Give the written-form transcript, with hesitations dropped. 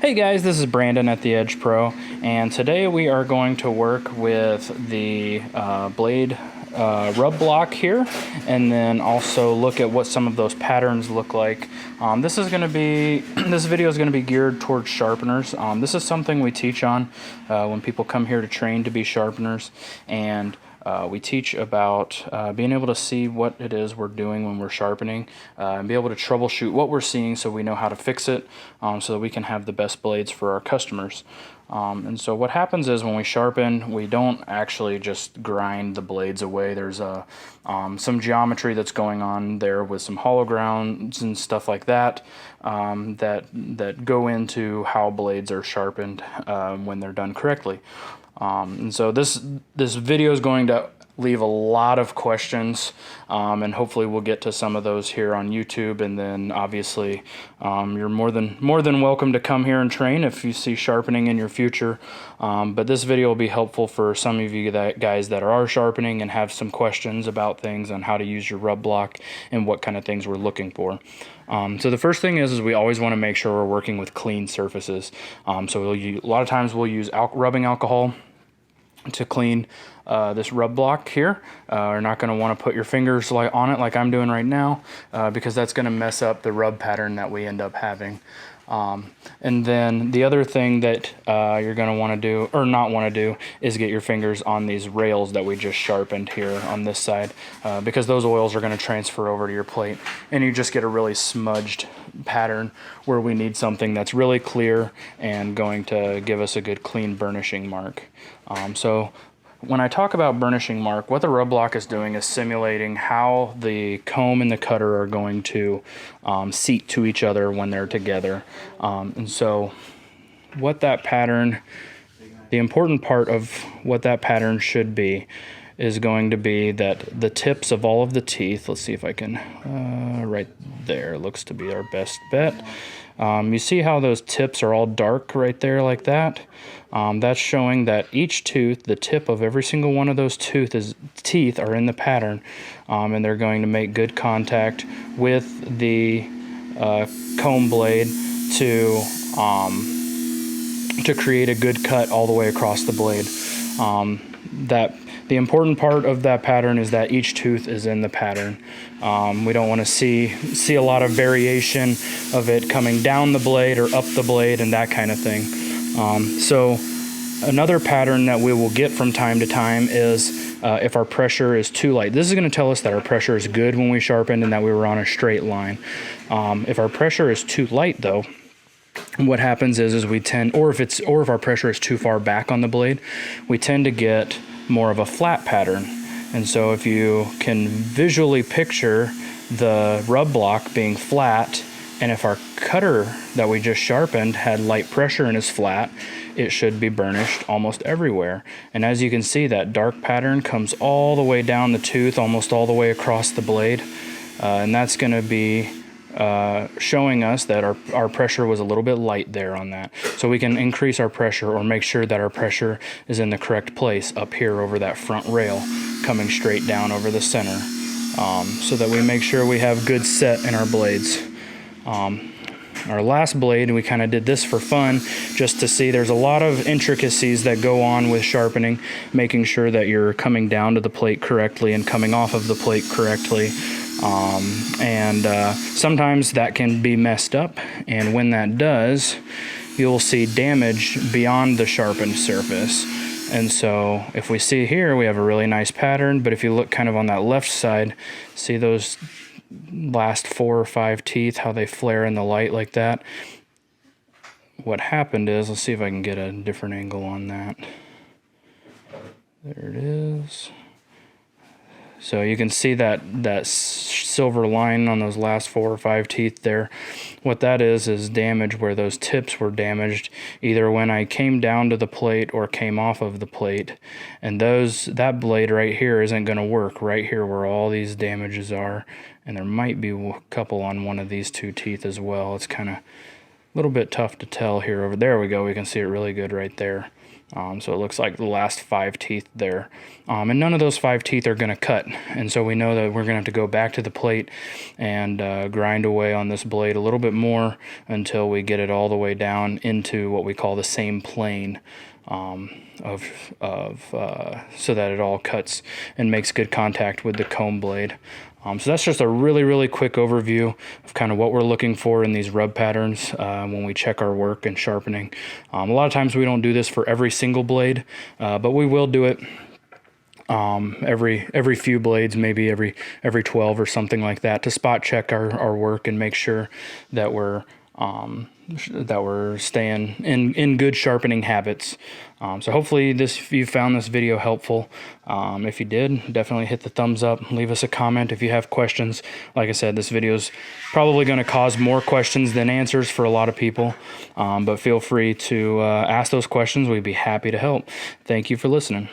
Hey guys, this is Brandon at the Edge Pro, and today we are going to work with the blade rub block here, and then also look at what some of those patterns look like. This video is going to be geared towards sharpeners. This is something we teach on when people come here to train to be sharpeners, and we teach about being able to see what it is we're doing when we're sharpening and be able to troubleshoot what we're seeing so we know how to fix it so that we can have the best blades for our customers. And so what happens is when we sharpen, we don't actually just grind the blades away. There's some geometry that's going on there with some hollow grounds and stuff like that that go into how blades are sharpened when they're done correctly. And so this video is going to leave a lot of questions, and hopefully we'll get to some of those here on YouTube. And then obviously you're more than welcome to come here and train if you see sharpening in your future. But this video will be helpful for some of you guys that are sharpening and have some questions about things on how to use your rub block and what kind of things we're looking for. So the first thing is we always want to make sure we're working with clean surfaces. So a lot of times we'll use rubbing alcohol to clean this rub block here. You're not going to want to put your fingers on it like I'm doing right now because that's going to mess up the rub pattern that we end up having. And then the other thing that you're going to want to do, or not want to do, is get your fingers on these rails that we just sharpened here on this side because those oils are going to transfer over to your plate, and you just get a really smudged pattern where we need something that's really clear and going to give us a good clean burnishing mark. So when I talk about burnishing mark, what the rub block is doing is simulating how the comb and the cutter are going to seat to each other when they're together. And so what that pattern, the important part of what that pattern should be is going to be that the tips of all of the teeth, let's see if I can, right there looks to be our best bet. You see how those tips are all dark right there like that? That's showing that each tooth, the tip of every single one of those teeth are in the pattern, and they're going to make good contact with the comb blade to create a good cut all the way across the blade. The important part of that pattern is that each tooth is in the pattern. We don't want to see a lot of variation of it coming down the blade or up the blade and that kind of thing. So another pattern that we will get from time to time is if our pressure is too light. This is going to tell us that our pressure is good when we sharpened and that we were on a straight line. If our pressure is too light though, what happens is we tend, or if our pressure is too far back on the blade, we tend to get more of a flat pattern. And so if you can visually picture the rub block being flat, and if our cutter that we just sharpened had light pressure and is flat, it should be burnished almost everywhere. And as you can see, that dark pattern comes all the way down the tooth, almost all the way across the blade, and that's going to be showing us that our pressure was a little bit light there on that. So we can increase our pressure or make sure that our pressure is in the correct place up here over that front rail coming straight down over the center, so that we make sure we have good set in our blades. Our last blade, we kind of did this for fun just to see there's a lot of intricacies that go on with sharpening, making sure that you're coming down to the plate correctly and coming off of the plate correctly. Sometimes that can be messed up, and when that does, you'll see damage beyond the sharpened surface. And so if we see here, we have a really nice pattern, but if you look kind of on that left side, see those last 4 or 5 teeth, how they flare in the light like that? What happened is, let's see if I can get a different angle on that. There it is. So you can see that silver line on those last 4 or 5 teeth there. What that is damage where those tips were damaged either when I came down to the plate or came off of the plate. And that blade right here isn't going to work right here where all these damages are. And there might be a couple on one of these 2 teeth as well. It's kind of a little bit tough to tell here. Over there we go. We can see it really good right there. So it looks like the last 5 teeth there. And none of those 5 teeth are going to cut. And so we know that we're going to have to go back to the plate and grind away on this blade a little bit more until we get it all the way down into what we call the same plane, so that it all cuts and makes good contact with the comb blade. So that's just a really quick overview of kind of what we're looking for in these rub patterns when we check our work and sharpening. A lot of times we don't do this for every single blade, but we will do it every few blades, maybe every 12 or something like that, to spot check our work and make sure that we're staying in good sharpening habits. So hopefully you found this video helpful. If you did, definitely hit the thumbs up, leave us a comment if you have questions. Like I said, this video is probably going to cause more questions than answers for a lot of people, but feel free to ask those questions. We'd be happy to help. Thank you for listening.